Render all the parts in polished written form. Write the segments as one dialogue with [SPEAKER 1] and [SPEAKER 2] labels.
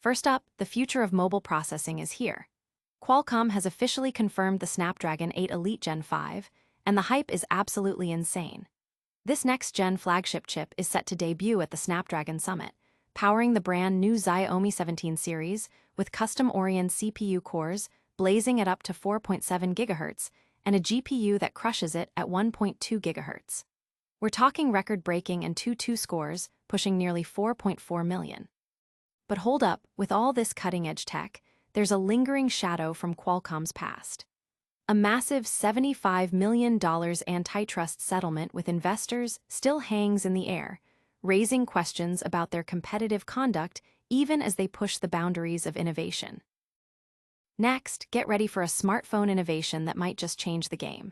[SPEAKER 1] First up, the future of mobile processing is here. Qualcomm has officially confirmed the Snapdragon 8 Elite Gen 5, and the hype is absolutely insane. This next-gen flagship chip is set to debut at the Snapdragon Summit, powering the brand new Xiaomi 17 series with custom Oryon CPU cores blazing at up to 4.7 GHz and a GPU that crushes it at 1.2 GHz. We're talking record-breaking Antutu scores pushing nearly 4.4 million. But hold up, with all this cutting-edge tech, there's a lingering shadow from Qualcomm's past. A massive $75 million antitrust settlement with investors still hangs in the air, raising questions about their competitive conduct even as they push the boundaries of innovation. Next, get ready for a smartphone innovation that might just change the game.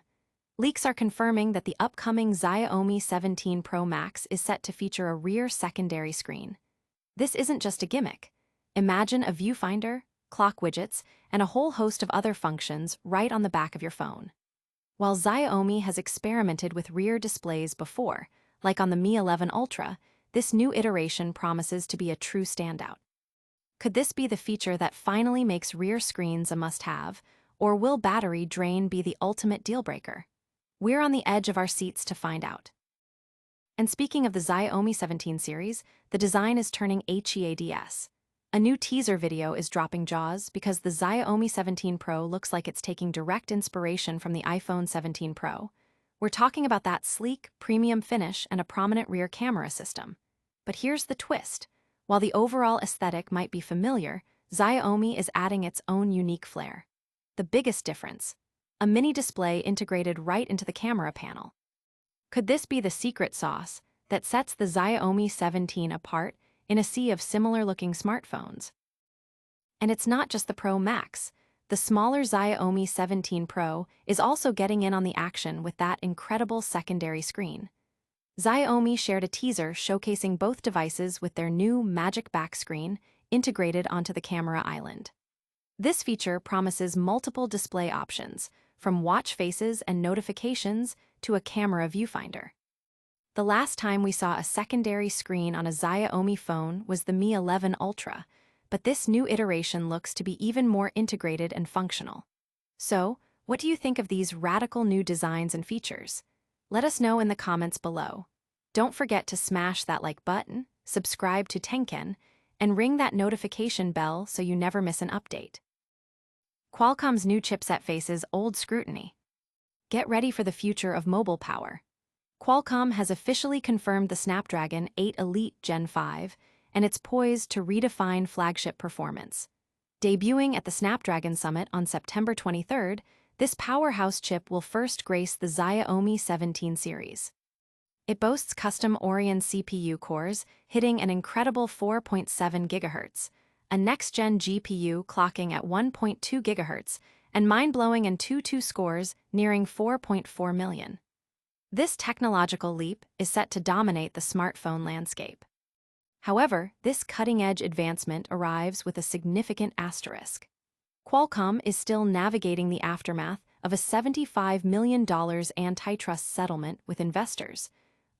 [SPEAKER 1] Leaks are confirming that the upcoming Xiaomi 17 Pro Max is set to feature a rear secondary screen. This isn't just a gimmick. Imagine a viewfinder, clock widgets, and a whole host of other functions right on the back of your phone. While Xiaomi has experimented with rear displays before, like on the Mi 11 Ultra, this new iteration promises to be a true standout. Could this be the feature that finally makes rear screens a must-have, or will battery drain be the ultimate deal-breaker? We're on the edge of our seats to find out. And speaking of the Xiaomi 17 series, the design is turning heads. A new teaser video is dropping jaws because the Xiaomi 17 Pro looks like it's taking direct inspiration from the iPhone 17 Pro. We're talking about that sleek, premium finish and a prominent rear camera system. But here's the twist. While the overall aesthetic might be familiar, Xiaomi is adding its own unique flair. The biggest difference: a mini display integrated right into the camera panel. Could this be the secret sauce that sets the Xiaomi 17 apart in a sea of similar-looking smartphones? And it's not just the Pro Max. The smaller Xiaomi 17 Pro is also getting in on the action with that incredible secondary screen. Xiaomi shared a teaser showcasing both devices with their new Magic Back screen integrated onto the camera island. This feature promises multiple display options, from watch faces and notifications to a camera viewfinder. The last time we saw a secondary screen on a Xiaomi phone was the Mi 11 Ultra, but this new iteration looks to be even more integrated and functional. So, what do you think of these radical new designs and features? Let us know in the comments below. Don't forget to smash that like button, subscribe to Tenken, and ring that notification bell so you never miss an update. Qualcomm's new chipset faces old scrutiny. Get ready for the future of mobile power. Qualcomm has officially confirmed the Snapdragon 8 Elite Gen 5, and it's poised to redefine flagship performance. Debuting at the Snapdragon Summit on September 23rd, this powerhouse chip will first grace the Xiaomi 17 series. It boasts custom Oryon CPU cores hitting an incredible 4.7 GHz, a next-gen GPU clocking at 1.2 GHz, and mind-blowing Antutu scores nearing 4.4 million. This technological leap is set to dominate the smartphone landscape. However, this cutting-edge advancement arrives with a significant asterisk. Qualcomm is still navigating the aftermath of a $75 million antitrust settlement with investors,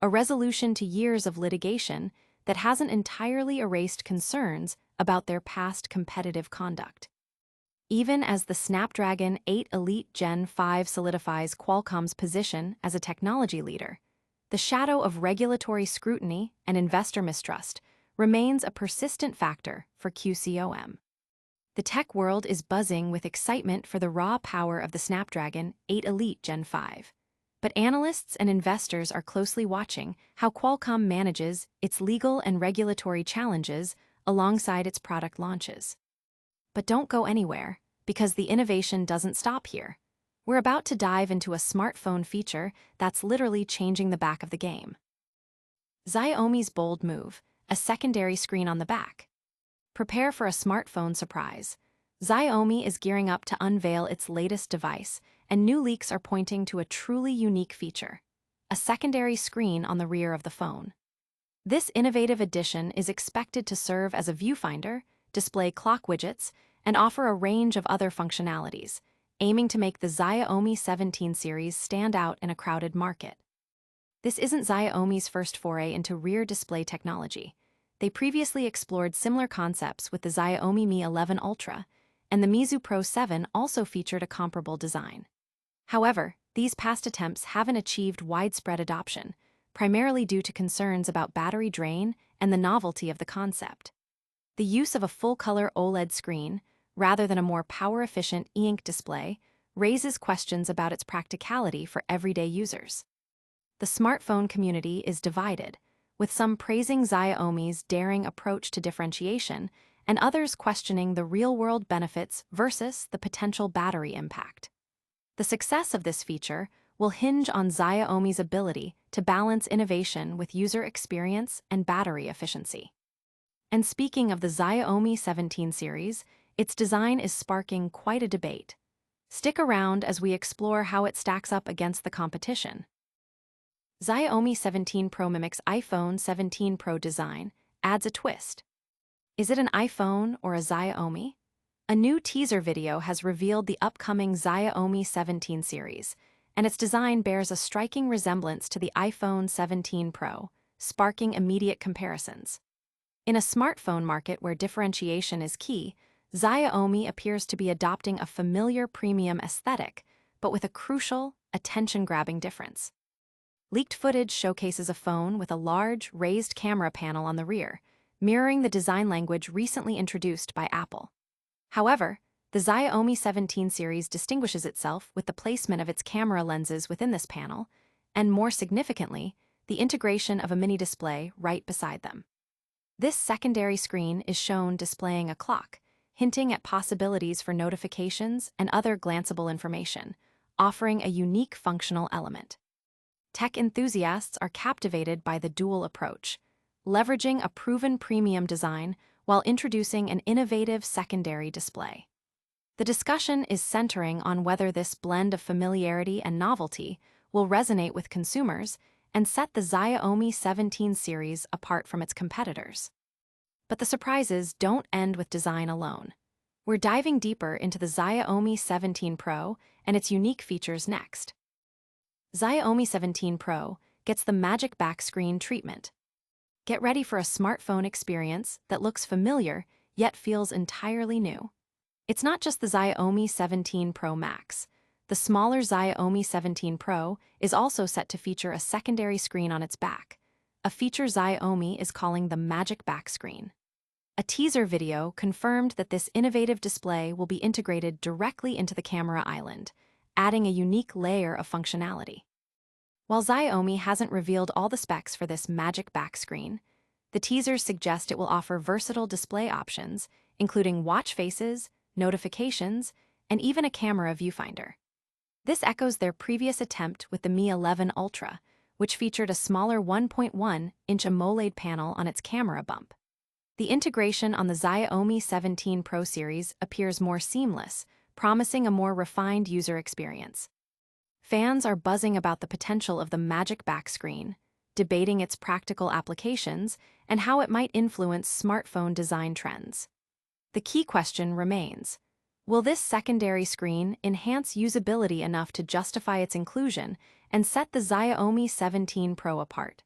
[SPEAKER 1] a resolution to years of litigation that hasn't entirely erased concerns about their past competitive conduct. Even as the Snapdragon 8 Elite Gen 5 solidifies Qualcomm's position as a technology leader, the shadow of regulatory scrutiny and investor mistrust remains a persistent factor for QCOM. The tech world is buzzing with excitement for the raw power of the Snapdragon 8 Elite Gen 5. But analysts and investors are closely watching how Qualcomm manages its legal and regulatory challenges alongside its product launches. But don't go anywhere, because the innovation doesn't stop here. We're about to dive into a smartphone feature that's literally changing the back of the game. Xiaomi's bold move: a secondary screen on the back. Prepare for a smartphone surprise. Xiaomi is gearing up to unveil its latest device, and new leaks are pointing to a truly unique feature: a secondary screen on the rear of the phone. This innovative addition is expected to serve as a viewfinder, display clock widgets, and offer a range of other functionalities, aiming to make the Xiaomi 17 series stand out in a crowded market. This isn't Xiaomi's first foray into rear display technology. they previously explored similar concepts with the Xiaomi Mi 11 Ultra, and the Meizu Pro 7 also featured a comparable design. However, these past attempts haven't achieved widespread adoption, primarily due to concerns about battery drain and the novelty of the concept. The use of a full-color OLED screen, rather than a more power-efficient e-ink display, raises questions about its practicality for everyday users. The smartphone community is divided, with some praising Xiaomi's daring approach to differentiation and others questioning the real-world benefits versus the potential battery impact. The success of this feature will hinge on Xiaomi's ability to balance innovation with user experience and battery efficiency. And speaking of the Xiaomi 17 series, its design is sparking quite a debate. Stick around as we explore how it stacks up against the competition. Xiaomi 17 Pro mimics iPhone 17 Pro design, adds a twist. Is it an iPhone or a Xiaomi? A new teaser video has revealed the upcoming Xiaomi 17 series, and its design bears a striking resemblance to the iPhone 17 Pro, sparking immediate comparisons. In a smartphone market where differentiation is key, Xiaomi appears to be adopting a familiar premium aesthetic, but with a crucial, attention-grabbing difference. Leaked footage showcases a phone with a large, raised camera panel on the rear, mirroring the design language recently introduced by Apple. However, the Xiaomi 17 series distinguishes itself with the placement of its camera lenses within this panel, and more significantly, the integration of a mini display right beside them. This secondary screen is shown displaying a clock, hinting at possibilities for notifications and other glanceable information, offering a unique functional element. Tech enthusiasts are captivated by the dual approach, leveraging a proven premium design while introducing an innovative secondary display. The discussion is centering on whether this blend of familiarity and novelty will resonate with consumers and set the Xiaomi 17 series apart from its competitors. But the surprises don't end with design alone. We're diving deeper into the Xiaomi 17 Pro and its unique features next. Xiaomi 17 Pro gets the magic back screen treatment. Get ready for a smartphone experience that looks familiar yet feels entirely new. It's not just the Xiaomi 17 Pro Max. The smaller Xiaomi 17 Pro is also set to feature a secondary screen on its back, a feature Xiaomi is calling the magic back screen. A teaser video confirmed that this innovative display will be integrated directly into the camera island, adding a unique layer of functionality. While Xiaomi hasn't revealed all the specs for this magic back screen, the teasers suggest it will offer versatile display options, including watch faces, notifications, and even a camera viewfinder. This echoes their previous attempt with the Mi 11 Ultra, which featured a smaller 1.1-inch AMOLED panel on its camera bump. The integration on the Xiaomi 17 Pro series appears more seamless, promising a more refined user experience. Fans are buzzing about the potential of the magic back screen, debating its practical applications and how it might influence smartphone design trends. The key question remains: will this secondary screen enhance usability enough to justify its inclusion and set the Xiaomi 17 Pro apart?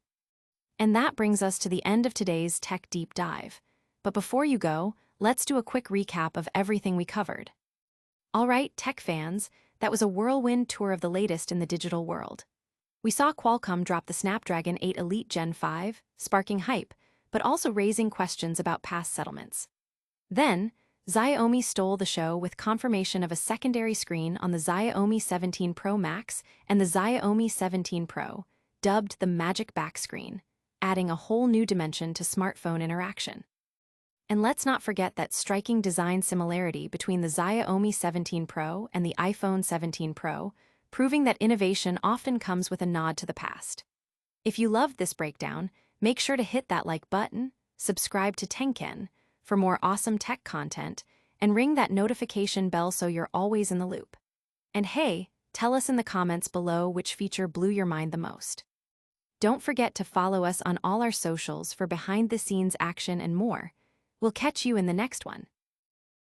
[SPEAKER 1] And that brings us to the end of today's tech deep dive. But before you go, let's do a quick recap of everything we covered. All right, tech fans, that was a whirlwind tour of the latest in the digital world. We saw Qualcomm drop the Snapdragon 8 Elite Gen 5, sparking hype, but also raising questions about past settlements. Then, Xiaomi stole the show with confirmation of a secondary screen on the Xiaomi 17 Pro Max and the Xiaomi 17 Pro, dubbed the Magic Back Screen, adding a whole new dimension to smartphone interaction. And let's not forget that striking design similarity between the Xiaomi 17 Pro and the iPhone 17 Pro, proving that innovation often comes with a nod to the past. If you loved this breakdown, make sure to hit that like button, subscribe to Tenken for more awesome tech content, and ring that notification bell so you're always in the loop. And hey, tell us in the comments below which feature blew your mind the most. Don't forget to follow us on all our socials for behind-the-scenes action and more. We'll catch you in the next one.